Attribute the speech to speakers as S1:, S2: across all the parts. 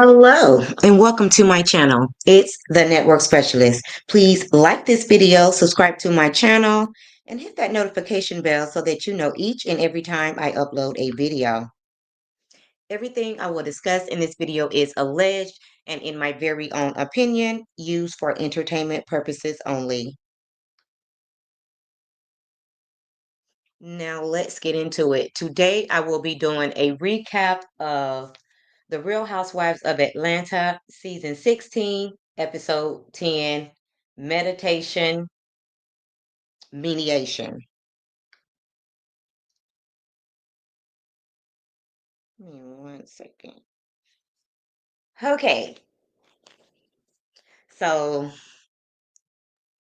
S1: Hello and welcome to my channel. It's the Network Specialist. Please like this video, subscribe to my channel, and hit that notification bell so that you know each and every time I upload a video. Everything I will discuss in this video is alleged and in my very own opinion, used for entertainment purposes only. Now let's get into it. Today I will be doing a recap of The Real Housewives of Atlanta, Season 16, Episode 10, Meditation, Mediation. Give me 1 second. Okay, so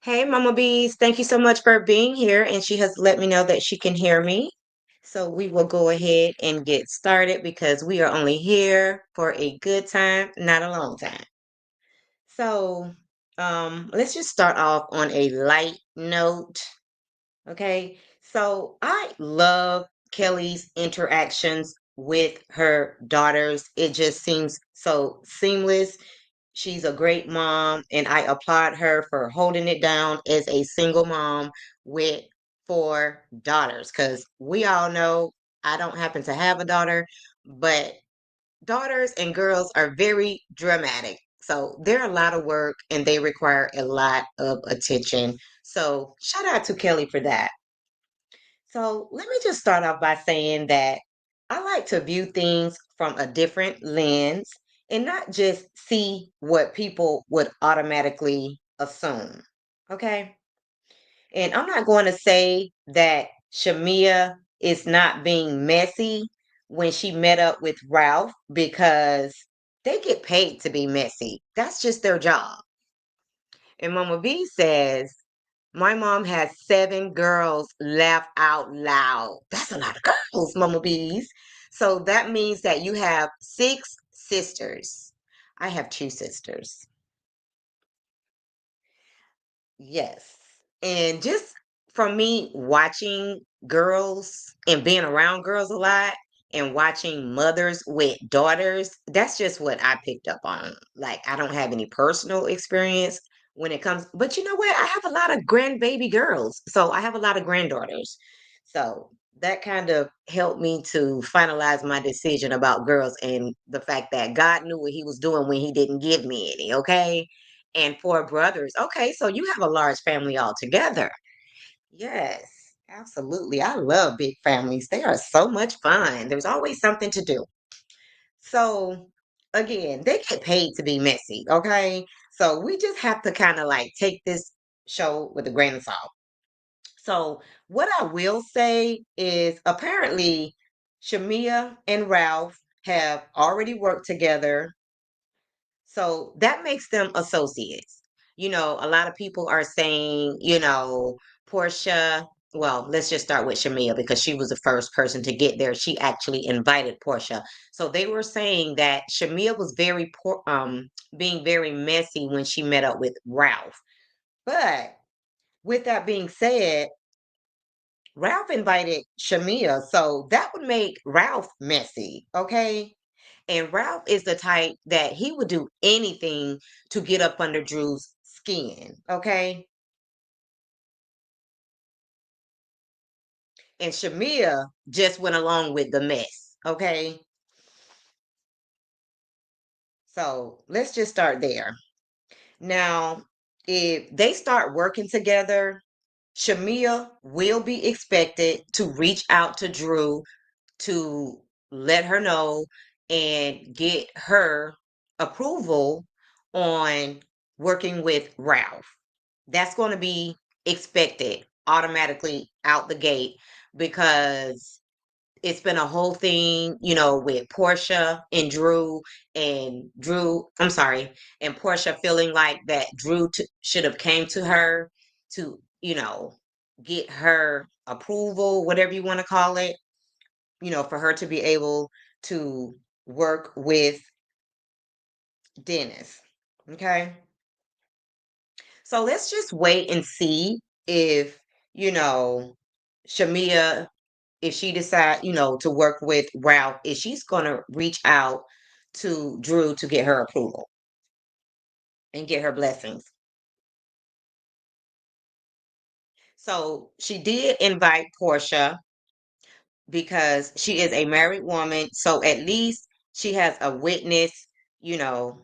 S1: hey, Mama Bees, thank you so much for being here. And she has let me know that she can hear me. So we will go ahead and get started because we are only here for a good time, not a long time. So let's just start off on a light note. Okay. So I love Kelly's interactions with her daughters. It just seems so seamless. She's a great mom, and I applaud her for holding it down as a single mom with 4 daughters. Because we all know I don't happen to have a daughter, but daughters and girls are very dramatic. So they're a lot of work and they require a lot of attention. So shout out to Kelly for that. So let me just start off by saying that I like to view things from a different lens and not just see what people would automatically assume. Okay. And I'm not going to say that Shamia is not being messy when she met up with Ralph because they get paid to be messy. That's just their job. And Mama V says, my mom has 7 girls, laugh out loud. That's a lot of girls, Mama Bees. So that means that you have 6 sisters. I have 2 sisters. Yes. And just from me watching girls and being around girls a lot and watching mothers with daughters, that's just what I picked up on. Like, I don't have any personal experience when it comes, but you know what? I have a lot of grandbaby girls. So I have a lot of granddaughters. So that kind of helped me to finalize my decision about girls and the fact that God knew what he was doing when he didn't give me any. Okay. And 4 brothers. Okay, so you have a large family altogether. Yes, absolutely. I love big families. They are so much fun. There's always something to do. So, again, they get paid to be messy, okay? So, we just have to kind of like take this show with a grain of salt. So, what I will say is apparently Shamia and Ralph have already worked together, so that makes them associates. A lot of people are saying, Portia, well, let's just start with Shamia because she was the first person to get there. She actually invited Portia. So they were saying that Shamia was being very messy when she met up with Ralph. But with that being said, Ralph invited Shamia, so that would make Ralph messy, okay? And Ralph is the type that he would do anything to get up under Drew's skin, okay? And Shamia just went along with the mess, okay? So let's just start there. Now, if they start working together, Shamia will be expected to reach out to Drew to let her know and get her approval on working with Ralph. That's going to be expected automatically out the gate because it's been a whole thing, with Portia I'm sorry, and Portia feeling like that Drew should have came to her to, get her approval, whatever you want to call it, for her to be able to work with Dennis. Okay. So let's just wait and see if, you know, Shamia, if she decide, to work with Ralph, if she's going to reach out to Drew to get her approval and get her blessings. So she did invite Portia because she is a married woman. So at least she has a witness, you know,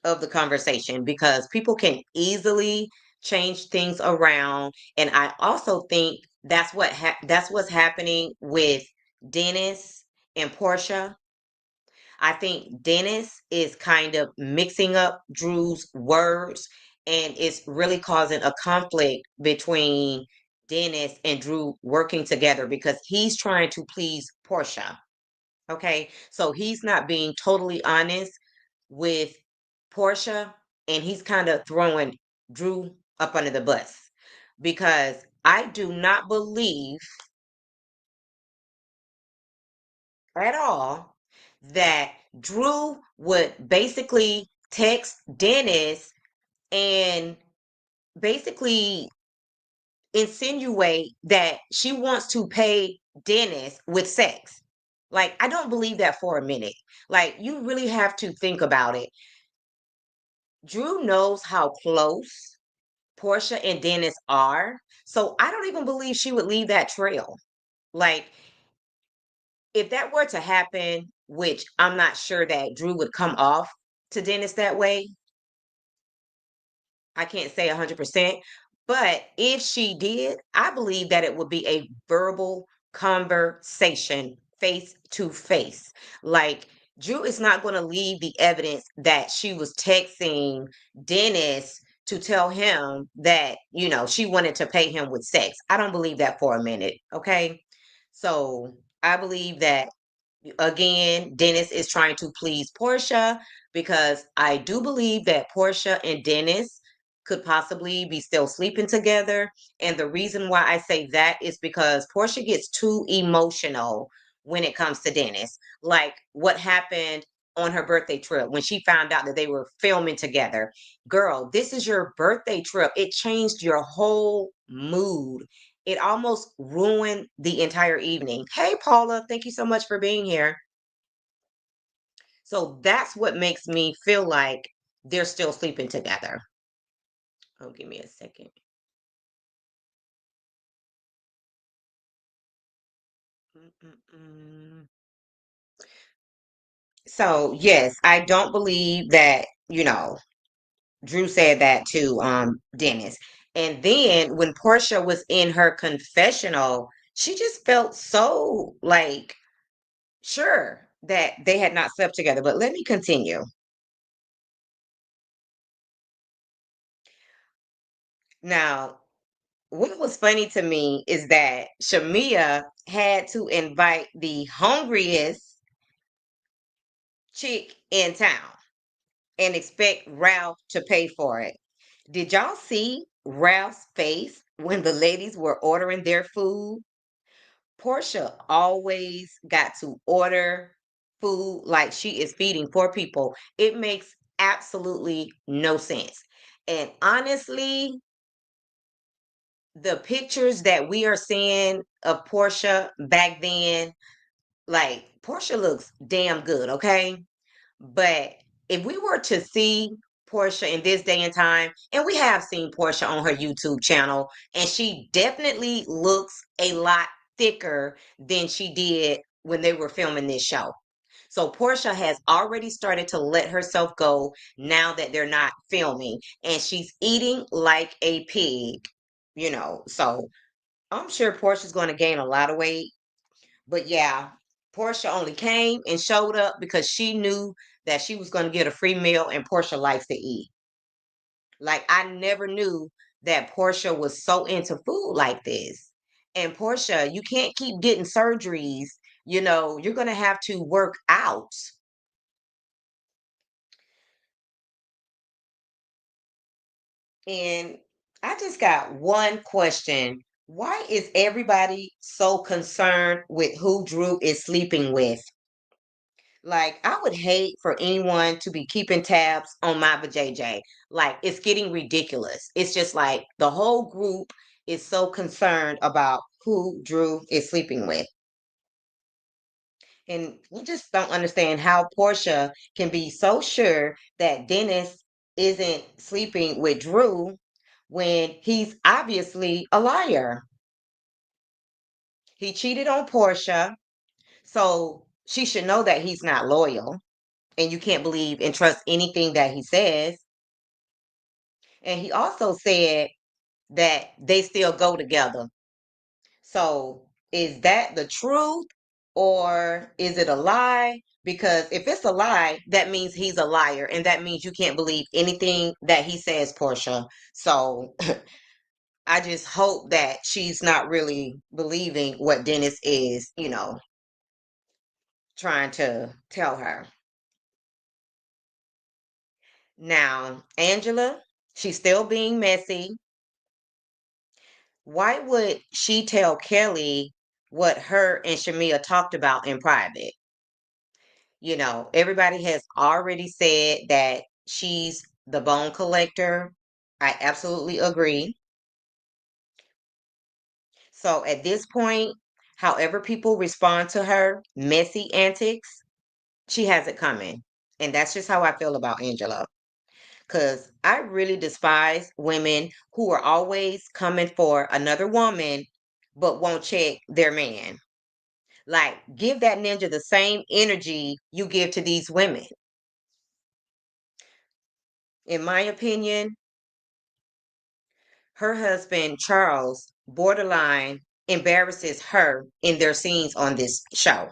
S1: of the conversation because people can easily change things around. And I also think that's what's happening with Dennis and Portia. I think Dennis is kind of mixing up Drew's words and it's really causing a conflict between Dennis and Drew working together because he's trying to please Portia. Okay. So he's not being totally honest with Portia and he's kind of throwing Drew up under the bus because I do not believe at all that Drew would basically text Dennis and basically insinuate that she wants to pay Dennis with sex. Like, I don't believe that for a minute. Like, you really have to think about it. Drew knows how close Portia and Dennis are. So I don't even believe she would leave that trail. Like, if that were to happen, which I'm not sure that Drew would come off to Dennis that way, I can't say 100%, but if she did, I believe that it would be a verbal conversation face to face. Like, Drew is not going to leave the evidence that she was texting Dennis to tell him that, she wanted to pay him with sex. I don't believe that for a minute. Okay. So I believe that again, Dennis is trying to please Portia because I do believe that Portia and Dennis could possibly be still sleeping together. And the reason why I say that is because Portia gets too emotional when it comes to Dennis. Like what happened on her birthday trip when she found out that they were filming together. Girl, this is your birthday trip. It changed your whole mood. It almost ruined the entire evening. Hey, Paula, thank you so much for being here. So that's what makes me feel like they're still sleeping together. Oh, give me a second. Mm-mm-mm. So, yes, I don't believe that, Drew said that to Dennis. And then when Portia was in her confessional, she just felt so like sure that they had not slept together. But let me continue. Now, what was funny to me is that Shamia had to invite the hungriest chick in town and expect Ralph to pay for it. Did y'all see Ralph's face when the ladies were ordering their food? Portia always got to order food like she is feeding four people. It makes absolutely no sense. And honestly, the pictures that we are seeing of Portia back then, like Portia looks damn good, okay? But if we were to see Portia in this day and time, and we have seen Portia on her YouTube channel, and she definitely looks a lot thicker than she did when they were filming this show. So Portia has already started to let herself go now that they're not filming, and she's eating like a pig. So I'm sure Portia's going to gain a lot of weight. But yeah, Portia only came and showed up because she knew that she was going to get a free meal and Portia likes to eat. Like I never knew that Portia was so into food like this. And Portia, you can't keep getting surgeries. You're going to have to work out. And I just got one question. Why is everybody so concerned with who Drew is sleeping with? Like, I would hate for anyone to be keeping tabs on my vajayjay. Like, it's getting ridiculous. It's just like the whole group is so concerned about who Drew is sleeping with. And you just don't understand how Portia can be so sure that Dennis isn't sleeping with Drew when he's obviously a liar. He cheated on Portia, so she should know that he's not loyal and you can't believe and trust anything that he says. And he also said that they still go together. So is that the truth or is it a lie? Because if it's a lie, that means he's a liar and that means you can't believe anything that he says, Portia. So I just hope that she's not really believing what Dennis is, trying to tell her. Now, Angela, she's still being messy. Why would she tell Kelly what her and Shamia talked about in private? Everybody has already said that she's the bone collector. I absolutely agree. So at this point, however people respond to her messy antics, she has it coming. And that's just how I feel about Angela. Because I really despise women who are always coming for another woman but won't check their man. Like, give that ninja the same energy you give to these women. In my opinion, her husband, Charles, borderline embarrasses her in their scenes on this show.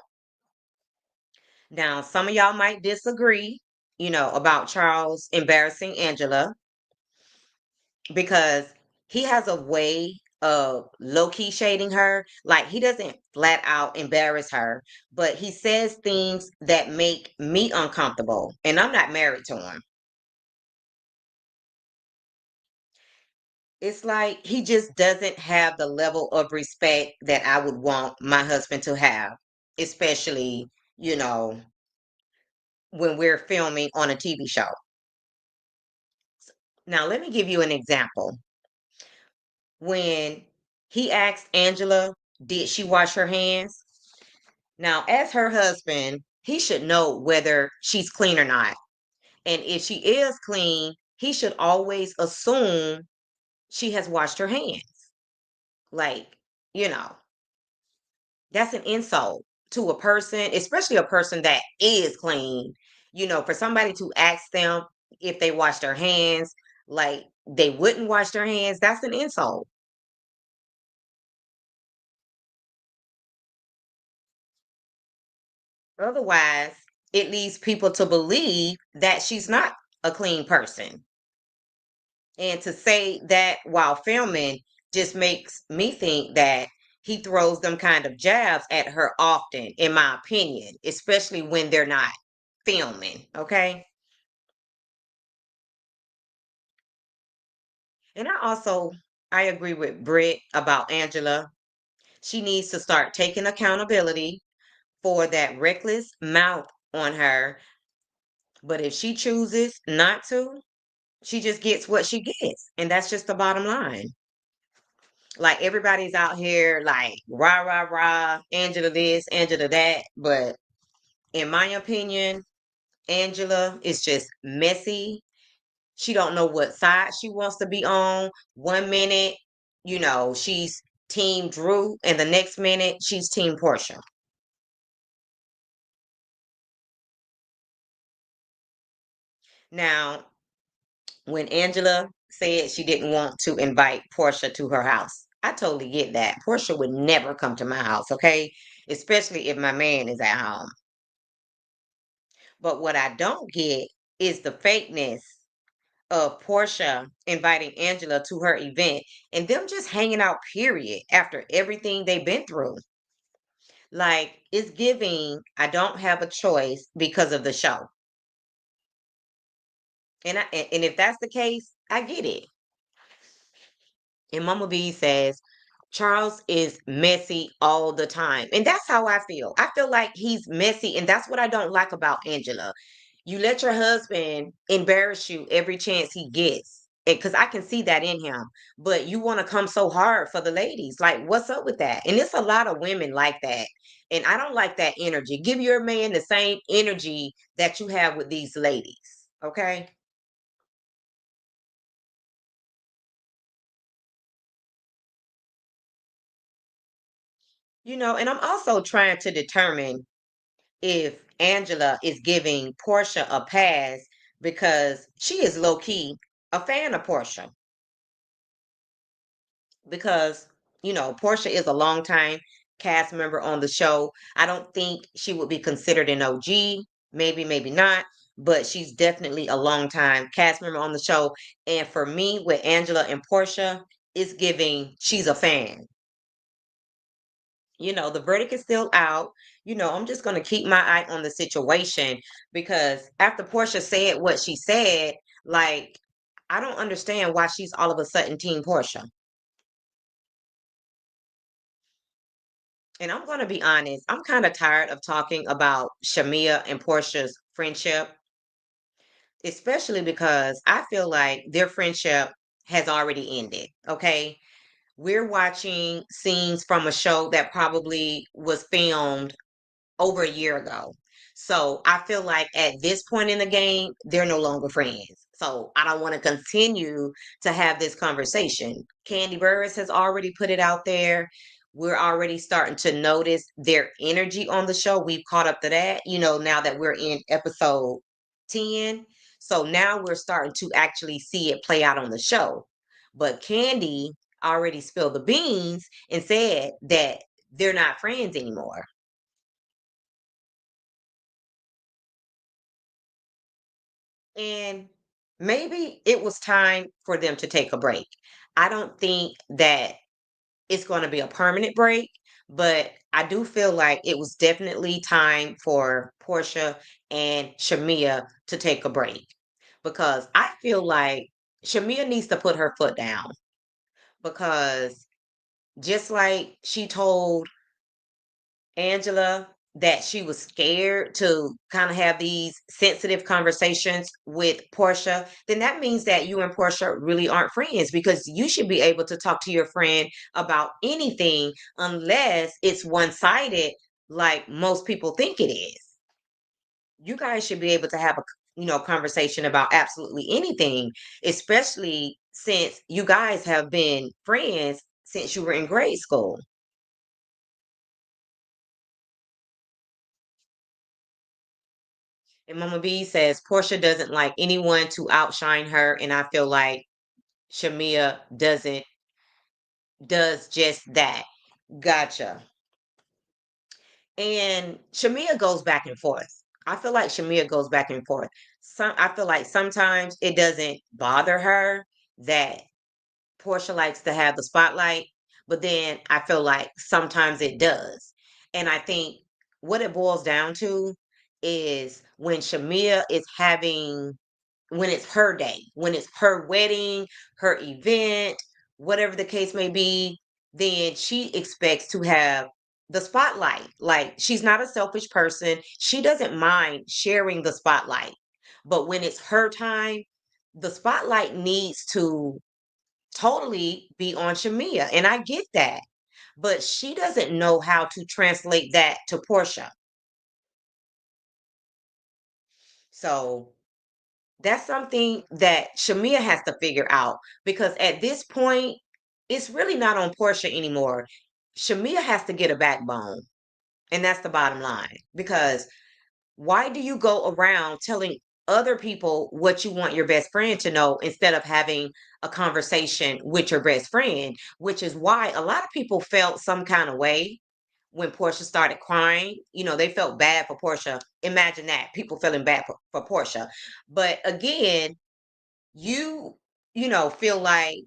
S1: Now, some of y'all might disagree, about Charles embarrassing Angela because he has a way of low key shading her. Like, he doesn't flat out embarrass her, but he says things that make me uncomfortable. And I'm not married to him. It's like he just doesn't have the level of respect that I would want my husband to have, especially, you know, when we're filming on a TV show. Now, let me give you an example. When he asked Angela, did she wash her hands? Now, as her husband, he should know whether she's clean or not. And if she is clean, he should always assume she has washed her hands. Like, you know, that's an insult to a person, especially a person that is clean. For somebody to ask them if they wash their hands, like they wouldn't wash their hands, that's an insult. Otherwise, it leads people to believe that she's not a clean person. And to say that while filming just makes me think that he throws them kind of jabs at her often, in my opinion, especially when they're not filming. Okay. And I agree with Britt about Angela. She needs to start taking accountability for that reckless mouth on her. But if she chooses not to, she just gets what she gets. And that's just the bottom line. Like everybody's out here like rah rah rah, Angela this, Angela that. But in my opinion, Angela is just messy. She don't know what side she wants to be on. One minute, she's team Drew, and the next minute she's team Portia. Now, when Angela said she didn't want to invite Portia to her house, I totally get that. Portia would never come to my house, okay? Especially if my man is at home. But what I don't get is the fakeness of Portia inviting Angela to her event and them just hanging out, period, after everything they've been through. Like, it's giving, I don't have a choice because of the show. And if that's the case, I get it. And Mama B says, Charles is messy all the time. And that's how I feel. I feel like he's messy. And that's what I don't like about Angela. You let your husband embarrass you every chance he gets. because I can see that in him. But you want to come so hard for the ladies. Like, what's up with that? And it's a lot of women like that. And I don't like that energy. Give your man the same energy that you have with these ladies. Okay. And I'm also trying to determine if Angela is giving Portia a pass because she is low key a fan of Portia. Because Portia is a longtime cast member on the show. I don't think she would be considered an OG, maybe not, but she's definitely a longtime cast member on the show. And for me, with Angela and Portia, it's giving she's a fan. The verdict is still out. I'm just going to keep my eye on the situation because after Portia said what she said, like, I don't understand why she's all of a sudden Team Portia. And I'm going to be honest, I'm kind of tired of talking about Shamia and Portia's friendship, especially because I feel like their friendship has already ended. Okay. We're watching scenes from a show that probably was filmed over a year ago. So I feel like at this point in the game, they're no longer friends. So I don't want to continue to have this conversation. Candy Burris has already put it out there. We're already starting to notice their energy on the show. We've caught up to that, now that we're in episode 10. So now we're starting to actually see it play out on the show. But Candy already spilled the beans and said that they're not friends anymore. And maybe it was time for them to take a break. I don't think that it's going to be a permanent break, but I do feel like it was definitely time for Portia and Shamia to take a break because I feel like Shamia needs to put her foot down because just like she told Angela that she was scared to kind of have these sensitive conversations with Portia, then that means that you and Portia really aren't friends because you should be able to talk to your friend about anything unless it's one-sided like most people think it is. You guys should be able to have a conversation about absolutely anything, especially since you guys have been friends since you were in grade school. And Mama B says Portia doesn't like anyone to outshine her, and I feel like Shamia does just that. Gotcha. And Shamia goes back and forth. I feel like Shamia goes back and forth. I feel like sometimes it doesn't bother her that Portia likes to have the spotlight, but then I feel like sometimes it does. And I think what it boils down to is when Shamia is having when it's her day, when it's her wedding, her event, whatever the case may be, then she expects to have the spotlight. Like she's not a selfish person. She doesn't mind sharing the spotlight. But when it's her time, the spotlight needs to totally be on Shamia. And I get that. But she doesn't know how to translate that to Portia. So that's something that Shamia has to figure out because at this point, it's really not on Portia anymore. Shamia has to get a backbone. And that's the bottom line. Because why do you go around telling other people what you want your best friend to know instead of having a conversation with your best friend? Which is why a lot of people felt some kind of way when Portia started crying. They felt bad for Portia. Imagine that, people feeling bad for Portia. But again, you feel like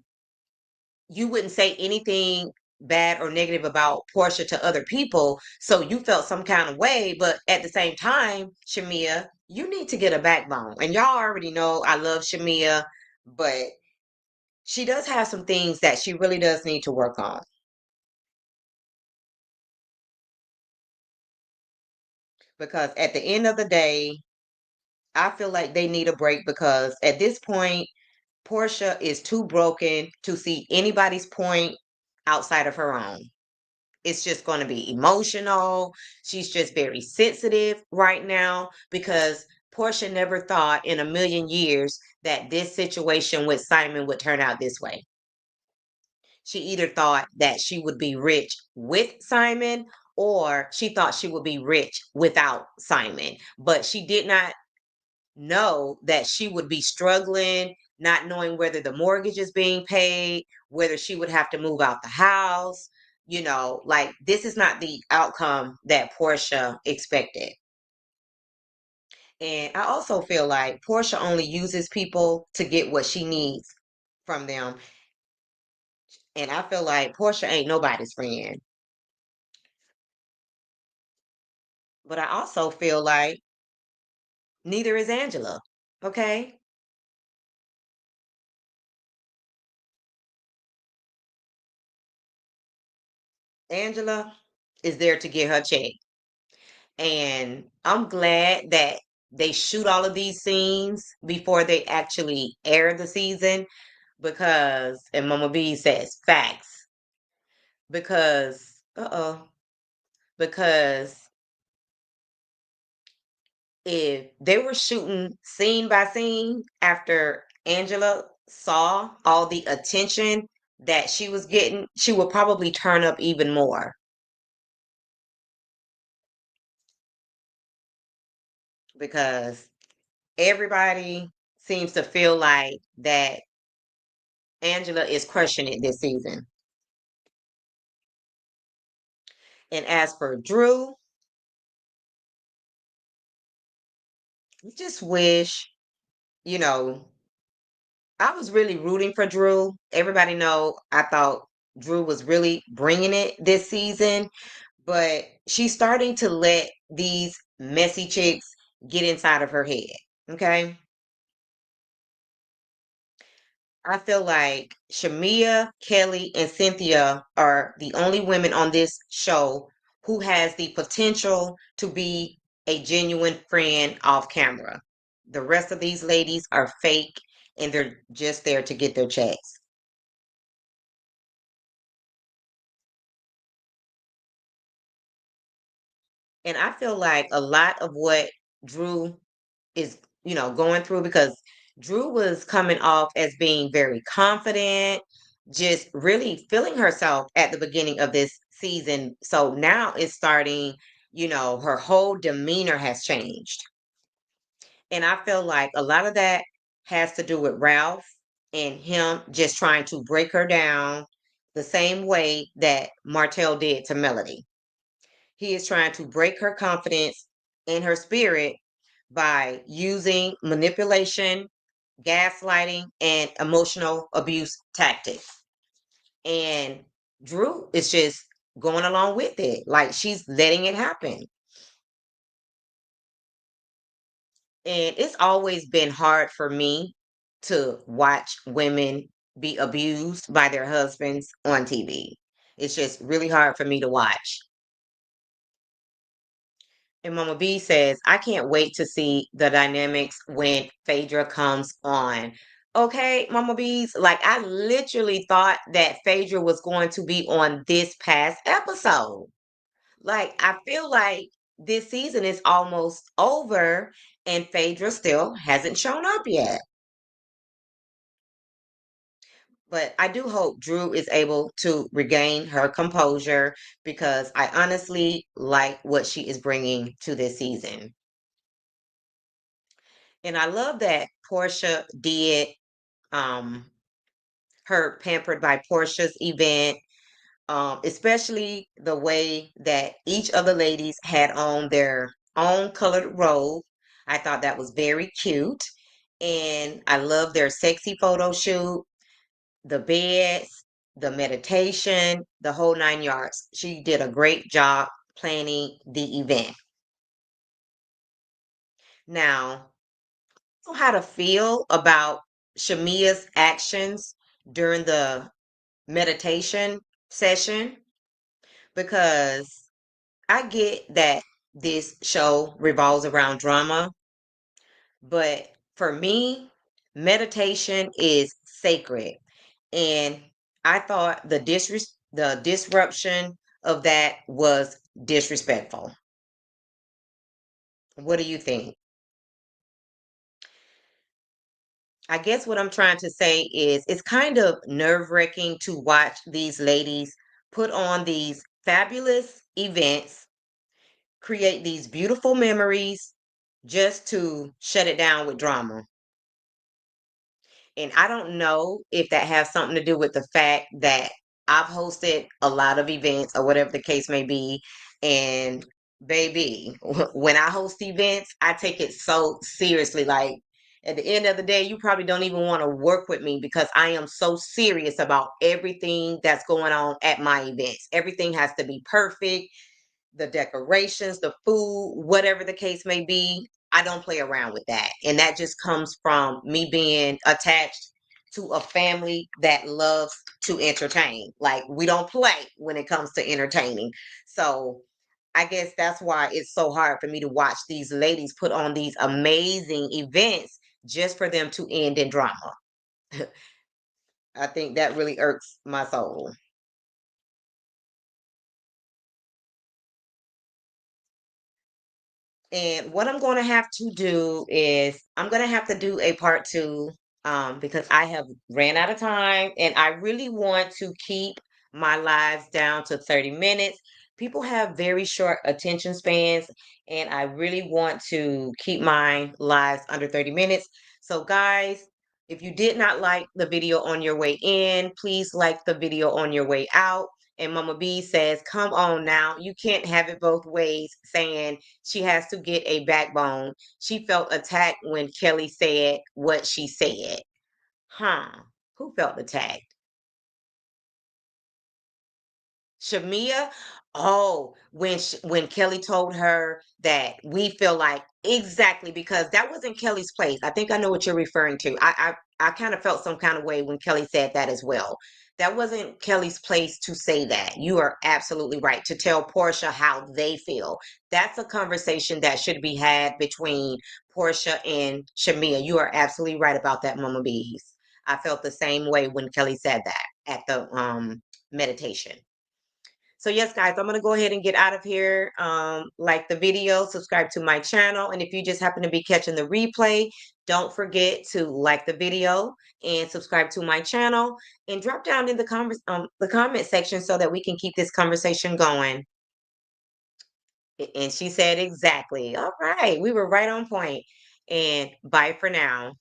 S1: you wouldn't say anything bad or negative about Portia to other people, so you felt some kind of way. But at the same time, Shamia, you need to get a backbone. And y'all already know I love Shamia, but she does have some things that she really does need to work on because at the end of the day, I feel like they need a break because at this point, Portia is too broken to see anybody's point outside of her own. It's just going to be emotional. She's just very sensitive right now because Portia never thought in a million years that this situation with Simon would turn out this way. She either thought that she would be rich with Simon or she thought she would be rich without Simon. But she did not know that she would be struggling, not knowing whether the mortgage is being paid, whether she would have to move out the house. Like this is not the outcome that Portia expected. And I also feel like Portia only uses people to get what she needs from them. And I feel like Portia ain't nobody's friend. But I also feel like neither is Angela. Okay? Angela is there to get her check. And I'm glad that they shoot all of these scenes before they actually air the season because, and Mama B says facts, because if they were shooting scene by scene after Angela saw all the attention that she was getting, she would probably turn up even more because everybody seems to feel like that Angela is crushing it this season. And as for Drew, I just wish, you know, I was really rooting for Drew. Everybody know I thought Drew was really bringing it this season, but she's starting to let these messy chicks get inside of her head. Okay? I feel like Shamia, Kelly, and Cynthia are the only women on this show who has the potential to be a genuine friend off camera. The rest of these ladies are fake and they're just there to get their checks. And I feel like a lot of what Drew is, going through because Drew was coming off as being very confident, just really feeling herself at the beginning of this season. So now it's starting, her whole demeanor has changed. And I feel like a lot of that has to do with Ralph and him just trying to break her down the same way that Martell did to Melody. He is trying to break her confidence in her spirit by using manipulation, gaslighting, and emotional abuse tactics. And Drew is just going along with it. Like she's letting it happen. And it's always been hard for me to watch women be abused by their husbands on TV. It's just really hard for me to watch. And Mama B says, I can't wait to see the dynamics when Phaedra comes on. Okay, Mama B's, like I literally thought that Phaedra was going to be on this past episode. Like I feel like this season is almost over and Phaedra still hasn't shown up yet. But I do hope Drew is able to regain her composure because I honestly like what she is bringing to this season. And I love that Portia did um her Pampered by Portia's event, especially the way that each of the ladies had on their own colored robe. I thought that was very cute. And I love their sexy photo shoot, the beds, the meditation, the whole nine yards. She did a great job planning the event. Now, how to feel about Shamia's actions during the meditation session because I get that this show revolves around drama, but for me, meditation is sacred. And I thought the disruption of that was disrespectful. What do you think? I guess what I'm trying to say is it's kind of nerve-wracking to watch these ladies put on these fabulous events, create these beautiful memories just to shut it down with drama. And I don't know if that has something to do with the fact that I've hosted a lot of events or whatever the case may be. And baby, when I host events, I take it so seriously. Like at the end of the day, you probably don't even want to work with me because I am so serious about everything that's going on at my events. Everything has to be perfect, the decorations, the food, whatever the case may be. I don't play around with that. And that just comes from me being attached to a family that loves to entertain. Like we don't play when it comes to entertaining. So I guess that's why it's so hard for me to watch these ladies put on these amazing events just for them to end in drama. I think that really irks my soul. And what I'm going to have to do is I'm going to have to do a part two because I have ran out of time and I really want to keep my lives down to 30 minutes. People have very short attention spans, and I really want to keep my lives under 30 minutes. So, guys, if you did not like the video on your way in, please like the video on your way out. And Mama B says, come on now, you can't have it both ways, saying she has to get a backbone. She felt attacked when Kelly said what she said. Huh? Who felt attacked? Shamia? Oh, when Kelly told her that we feel like exactly because that wasn't Kelly's place. I think I know what you're referring to. I kind of felt some kind of way when Kelly said that as well. That wasn't Kelly's place to say that. You are absolutely right to tell Portia how they feel. That's a conversation that should be had between Portia and Shamia. You are absolutely right about that, Mama Bees. I felt the same way when Kelly said that at the meditation. So yes, guys, I'm gonna go ahead and get out of here. Like the video, subscribe to my channel, and if you just happen to be catching the replay, don't forget to like the video and subscribe to my channel, and drop down in the comment section so that we can keep this conversation going. And she said exactly. All right, we were right on point. And bye for now.